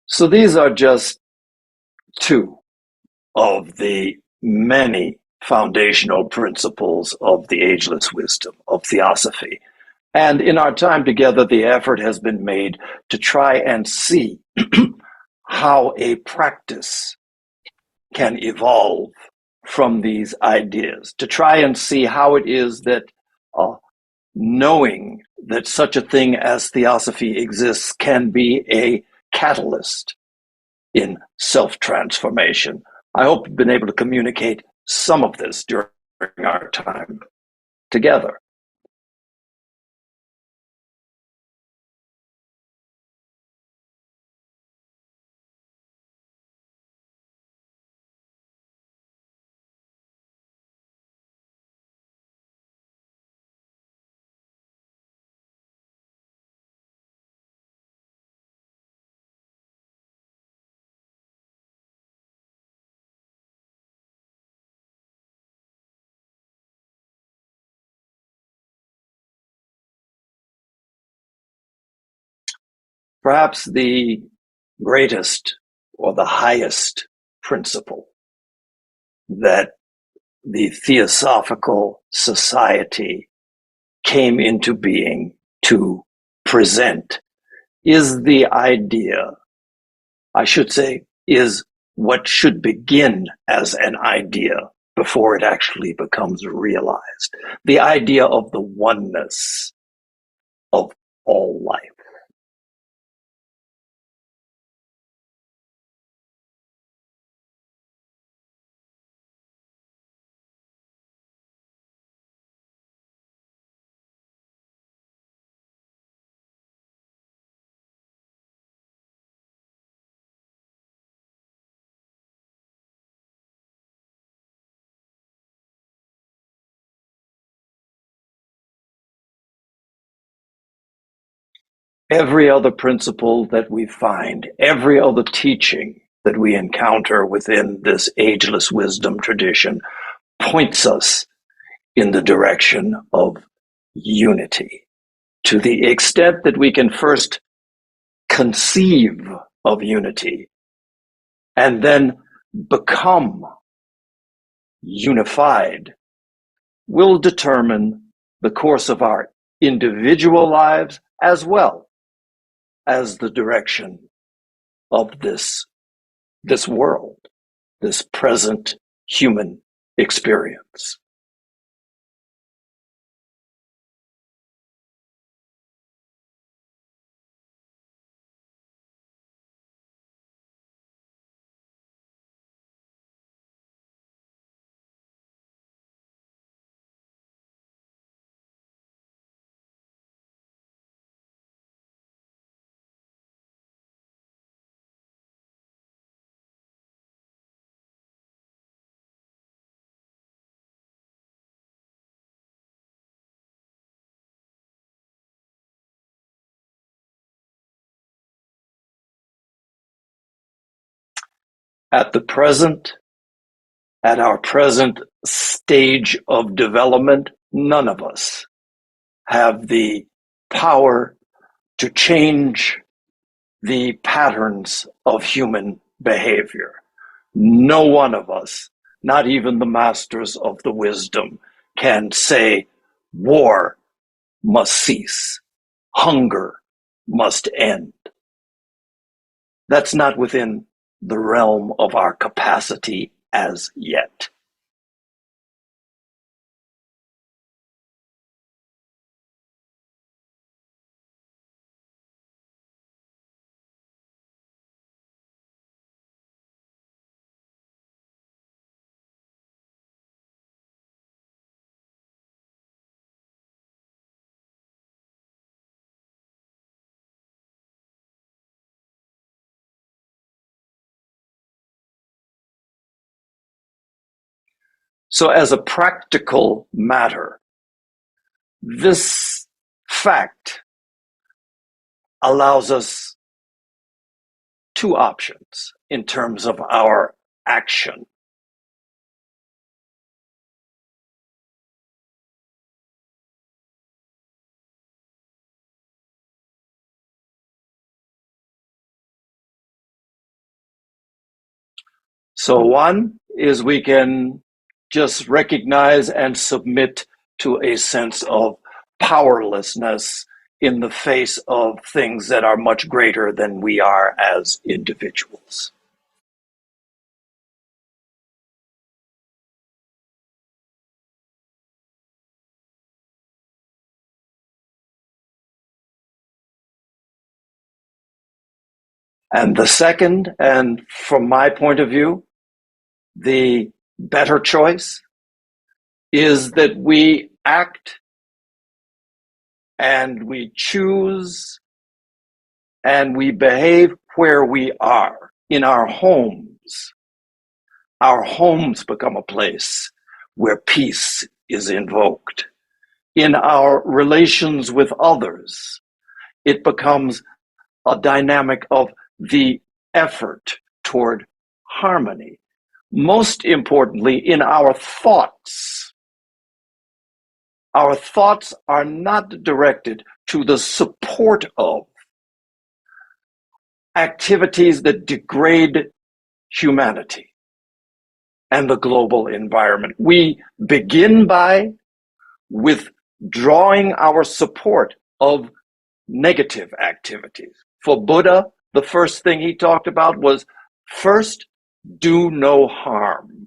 So these are just two of the many foundational principles of the ageless wisdom of theosophy. And in our time together, the effort has been made to try and see how a practice can evolve from these ideas, to try and see how it is that knowing that such a thing as theosophy exists can be a catalyst in self-transformation. I hope we've been able to communicate some of this during our time together. Perhaps the greatest or the highest principle that the Theosophical Society came into being to present is the idea, I should say, is what should begin as an idea before it actually becomes realized. The idea of the oneness of all life. Every other principle that we find, every other teaching that we encounter within this ageless wisdom tradition points us in the direction of unity. To the extent that we can first conceive of unity and then become unified will determine the course of our individual lives as well as the direction of this world, this present human experience. At our present stage of development, none of us have the power to change the patterns of human behavior. No one of us, not even the masters of the wisdom, can say war must cease, hunger must end. That's not within the realm of our capacity as yet. So as a practical matter, this fact allows us two options in terms of our action. So one is we can just recognize and submit to a sense of powerlessness in the face of things that are much greater than we are as individuals. And the second, and from my point of view, the better choice is that we act and we choose and we behave where we are, in our homes. Our homes become a place where peace is invoked. In our relations with others, it becomes a dynamic of the effort toward harmony. Most importantly, in our thoughts are not directed to the support of activities that degrade humanity and the global environment. We begin by withdrawing our support of negative activities. For Buddha, the first thing he talked about was first, do no harm.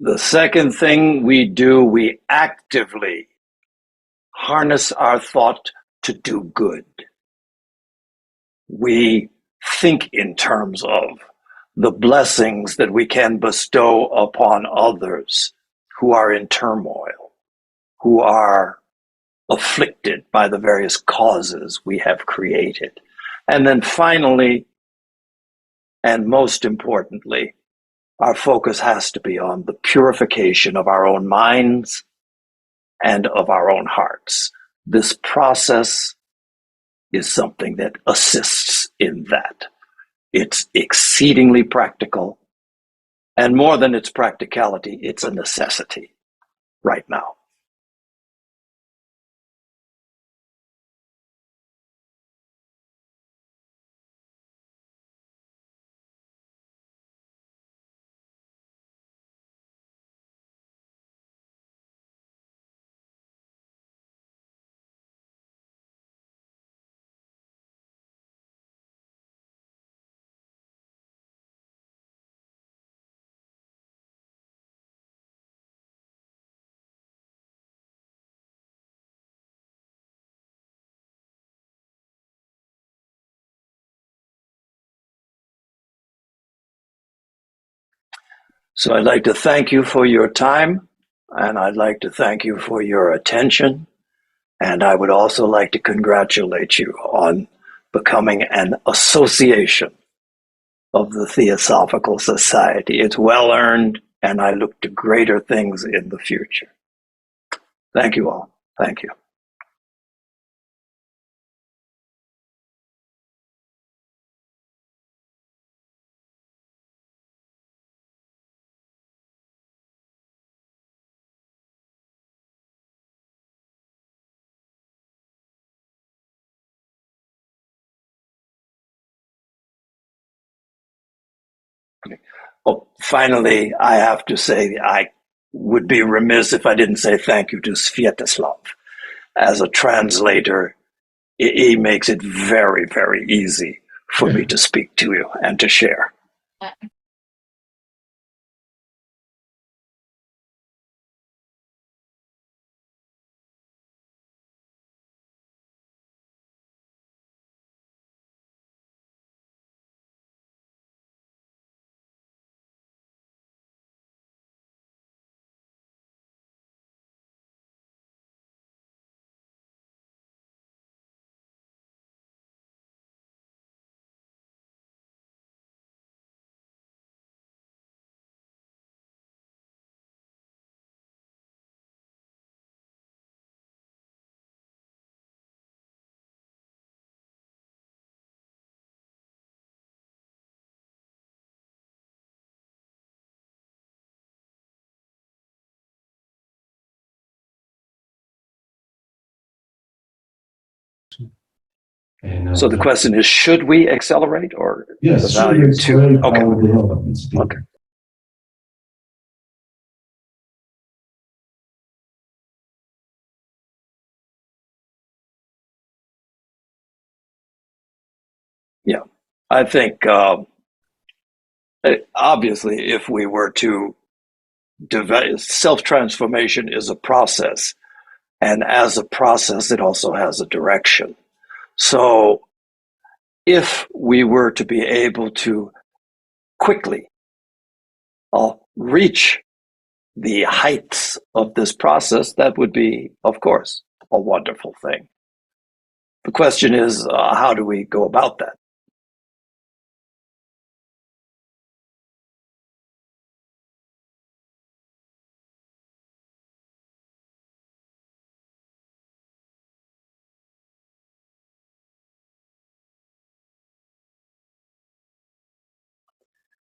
The second thing we do, we actively harness our thought to do good. We think in terms of the blessings that we can bestow upon others who are in turmoil, who are afflicted by the various causes we have created. And then finally, and most importantly, our focus has to be on the purification of our own minds and of our own hearts. This process is something that assists in that. It's exceedingly practical, and more than its practicality, it's a necessity right now. So I'd like to thank you for your time, and I'd like to thank you for your attention. And I would also like to congratulate you on becoming an association of the Theosophical Society. It's well earned, and I look to greater things in the future. Thank you all. Thank you. Oh, finally, I have to say I would be remiss if I didn't say thank you to Sviatoslav. As a translator, he makes it very, very easy for me to speak to you and to share. So the question is, should we accelerate or yes, the value to? Okay. our development speed. Okay. Yeah, I think obviously if we were to develop, self-transformation is a process, and as a process, it also has a direction. So if we were to be able to quickly reach the heights of this process, that would be, of course, a wonderful thing. The question is, how do we go about that?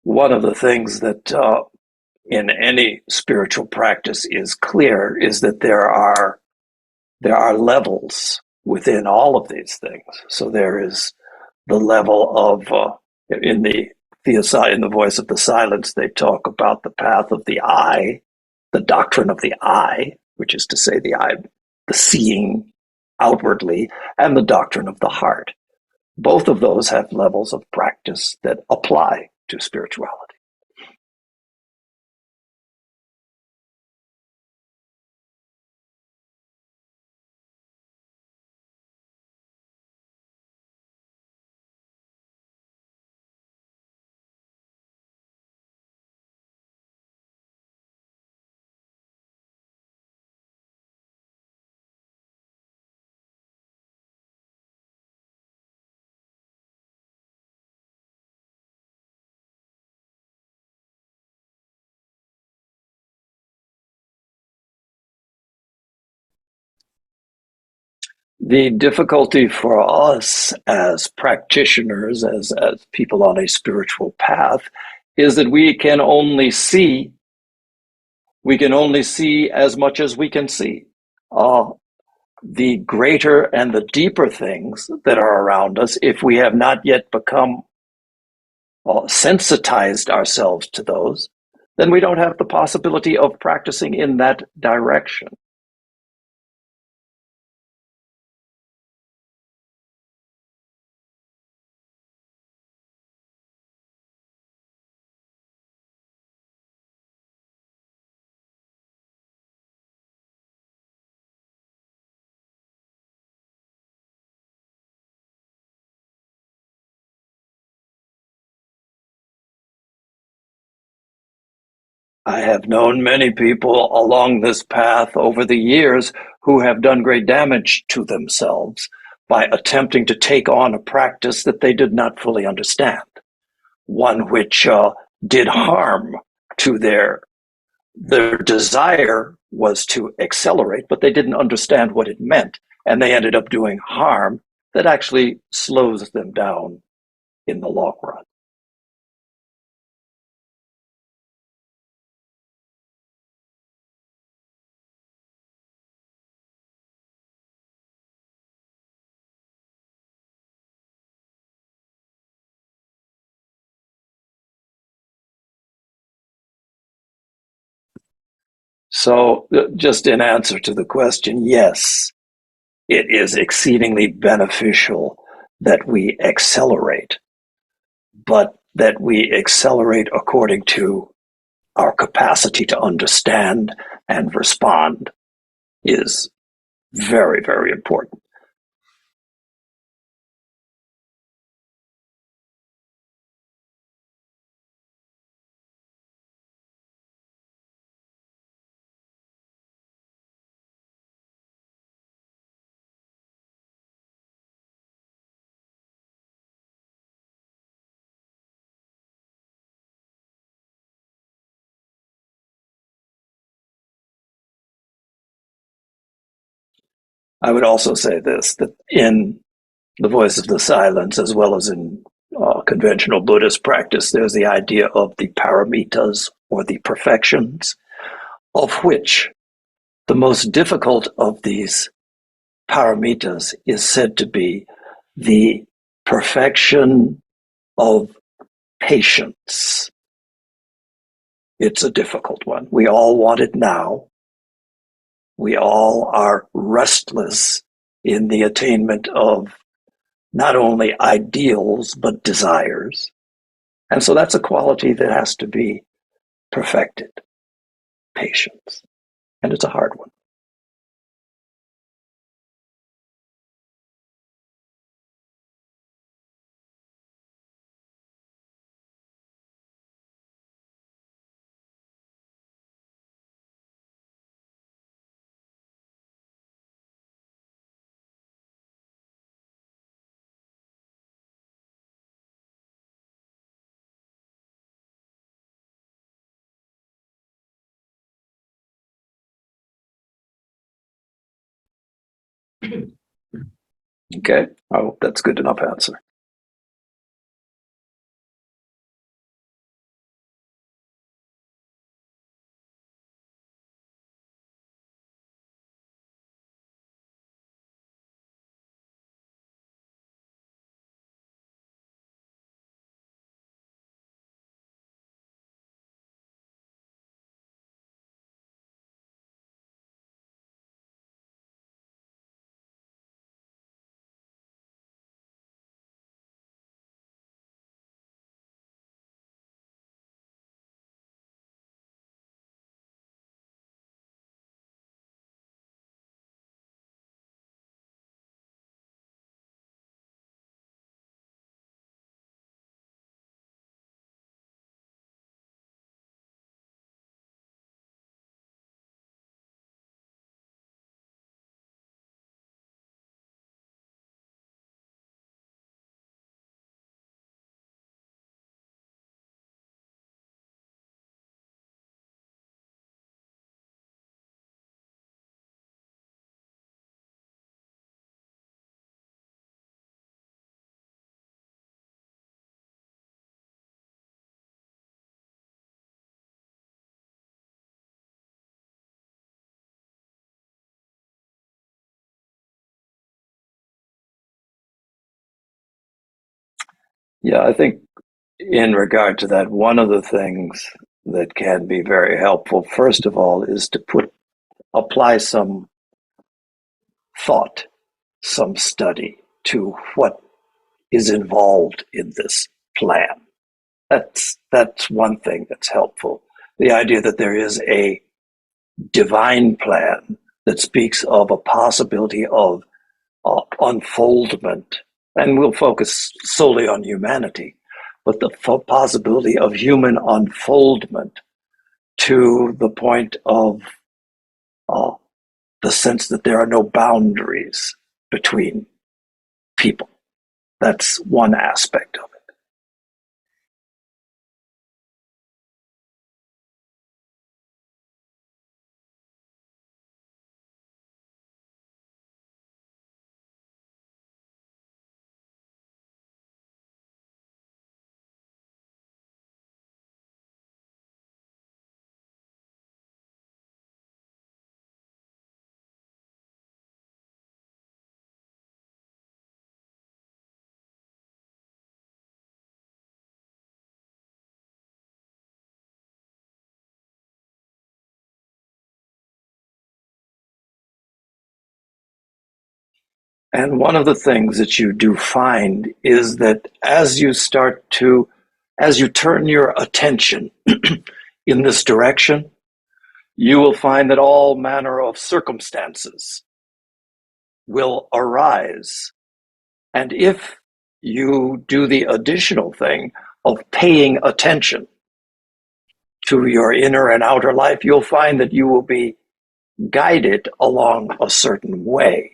One of the things that in any spiritual practice is clear is that there are levels within all of these things. So there is the level of in the voice of the silence, they talk about the path of the eye, the doctrine of the eye, which is to say the eye, the seeing outwardly, and the doctrine of the heart. Both of those have levels of practice that apply to spirituality. The difficulty for us as practitioners, as people on a spiritual path, is that we can only see as much as we can see. The greater and the deeper things that are around us, if we have not yet become sensitized ourselves to those, then we don't have the possibility of practicing in that direction. I have known many people along this path over the years who have done great damage to themselves by attempting to take on a practice that they did not fully understand, one which did harm to their desire was to accelerate, but they didn't understand what it meant, and they ended up doing harm that actually slows them down in the long run. So just in answer to the question, yes, it is exceedingly beneficial that we accelerate, but that we accelerate according to our capacity to understand and respond is very, very important. I would also say this, that in the voice of the silence, as well as in conventional Buddhist practice, there's the idea of the paramitas, or the perfections, of which the most difficult of these paramitas is said to be the perfection of patience. It's a difficult one. We all want it now. We all are restless in the attainment of not only ideals, but desires. And so that's a quality that has to be perfected, patience. And it's a hard one. Okay, I hope that's good enough answer. Yeah, I think in regard to that, one of the things that can be very helpful, first of all, is to apply some thought, some study to what is involved in this plan. That's one thing that's helpful. The idea that there is a divine plan that speaks of a possibility of unfoldment, and we'll focus solely on humanity, but the possibility of human unfoldment to the point of the sense that there are no boundaries between people. That's one aspect of it. And one of the things that you do find is that as you turn your attention in this direction, you will find that all manner of circumstances will arise. And if you do the additional thing of paying attention to your inner and outer life, you'll find that you will be guided along a certain way.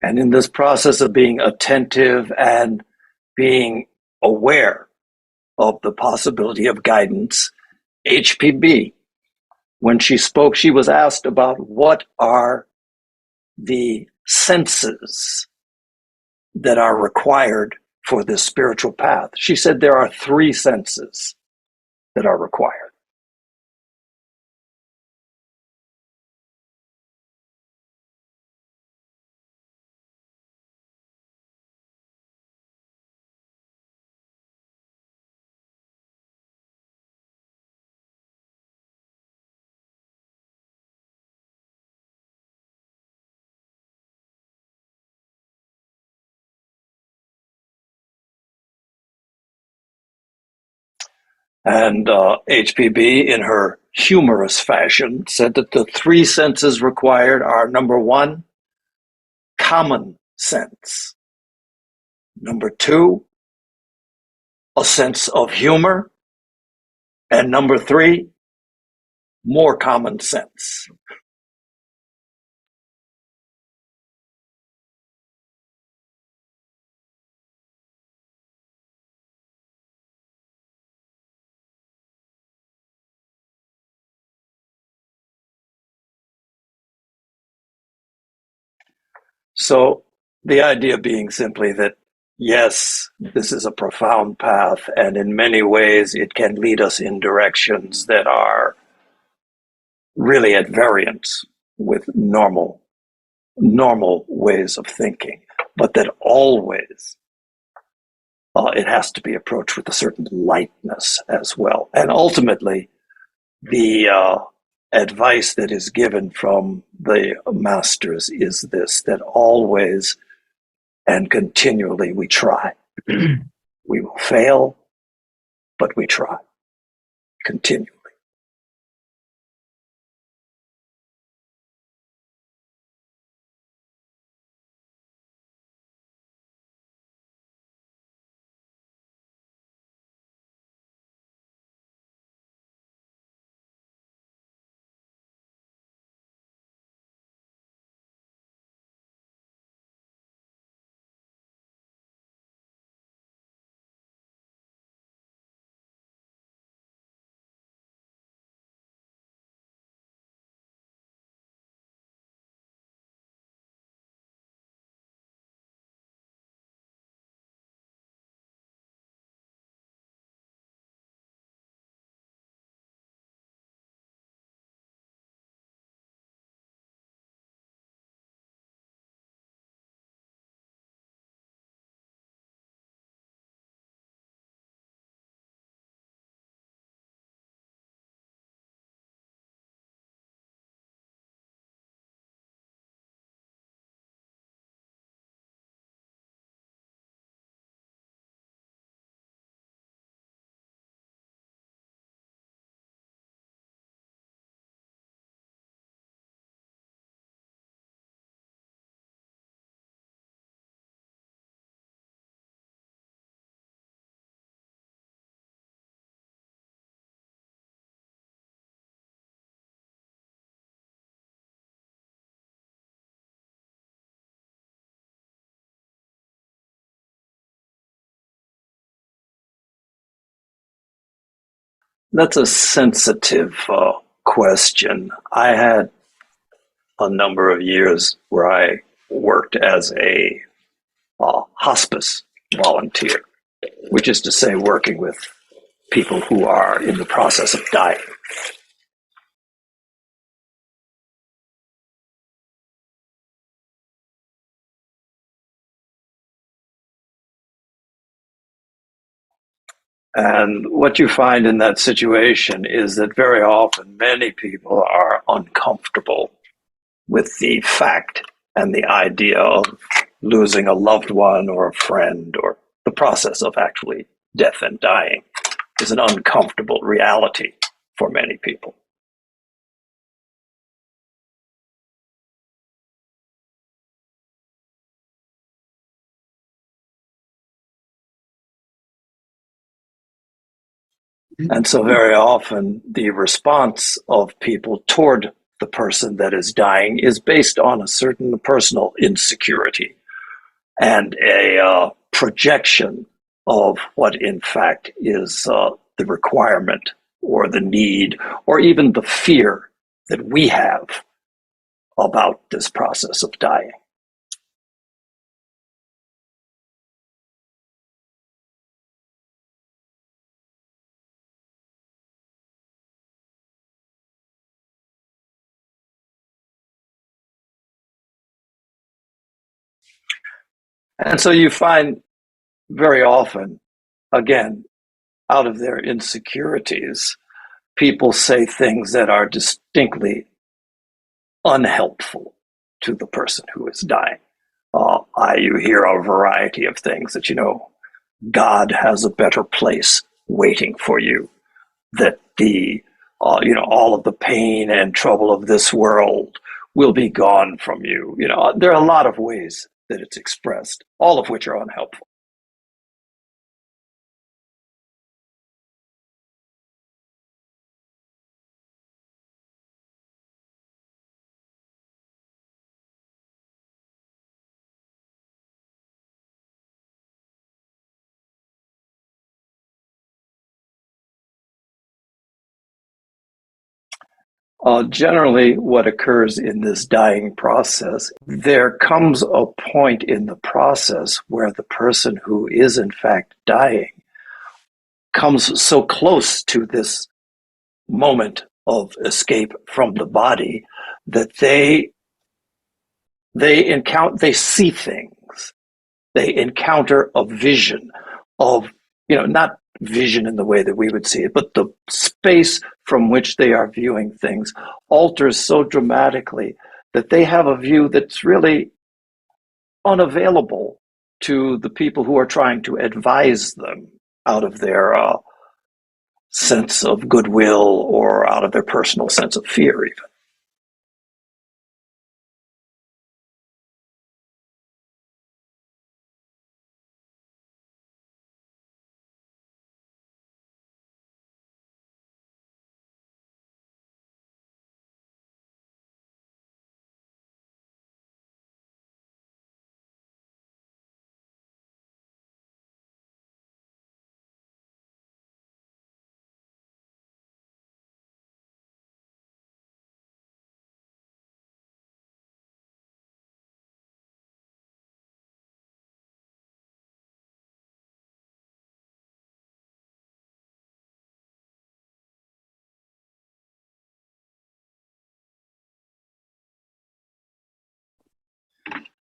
And in this process of being attentive and being aware of the possibility of guidance, HPB, when she spoke, she was asked about what are the senses that are required for this spiritual path. She said there are 3 senses that are required. And HPB, in her humorous fashion, said that the 3 senses required are, number 1, common sense. Number 2, a sense of humor. And number 3, more common sense. So the idea being simply that, yes, this is a profound path, and in many ways it can lead us in directions that are really at variance with normal ways of thinking, but that always it has to be approached with a certain lightness as well. And ultimately, the advice that is given from the masters is this, that always and continually we try. We will fail, but we try continually. That's a sensitive question. I had a number of years where I worked as a hospice volunteer, which is to say working with people who are in the process of dying. And what you find in that situation is that very often many people are uncomfortable with the fact and the idea of losing a loved one or a friend, or the process of actually death and dying is an uncomfortable reality for many people. And so very often the response of people toward the person that is dying is based on a certain personal insecurity and a projection of what in fact is the requirement or the need or even the fear that we have about this process of dying. And so you find very often, again, out of their insecurities, people say things that are distinctly unhelpful to the person who is dying. You hear a variety of things that, God has a better place waiting for you, that all of the pain and trouble of this world will be gone from you. There are a lot of ways that it's expressed, all of which are unhelpful. Generally, what occurs in this dying process, there comes a point in the process where the person who is in fact dying comes so close to this moment of escape from the body that they see things. They encounter a vision of, not vision in the way that we would see it, but the space from which they are viewing things alters so dramatically that they have a view that's really unavailable to the people who are trying to advise them out of their sense of goodwill or out of their personal sense of fear even.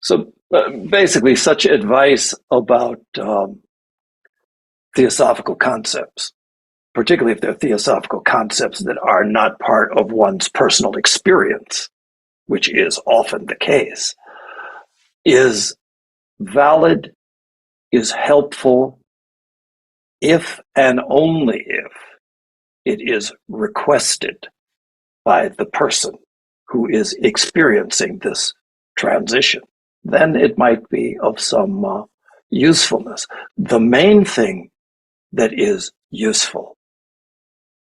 So basically, such advice about theosophical concepts, particularly if they're theosophical concepts that are not part of one's personal experience, which is often the case, is valid, is helpful, if and only if it is requested by the person who is experiencing this transition. Then it might be of some usefulness. The main thing that is useful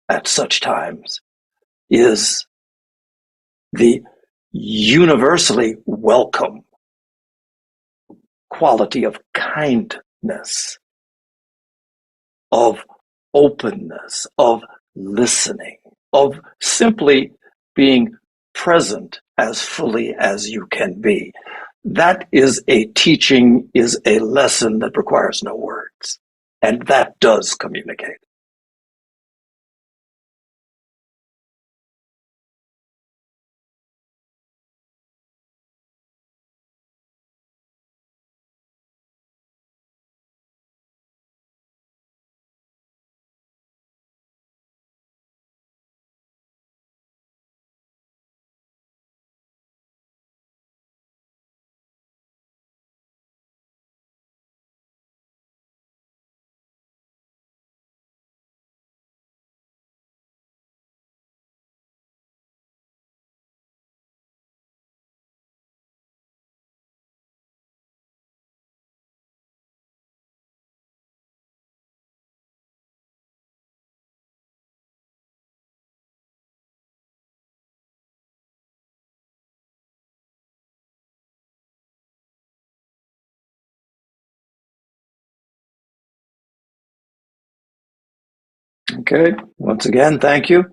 at such times is the universally welcome quality of kindness, of openness, of listening, of simply being present as fully as you can be. That is a teaching, is a lesson that requires no words. And that does communicate. Okay, once again, thank you.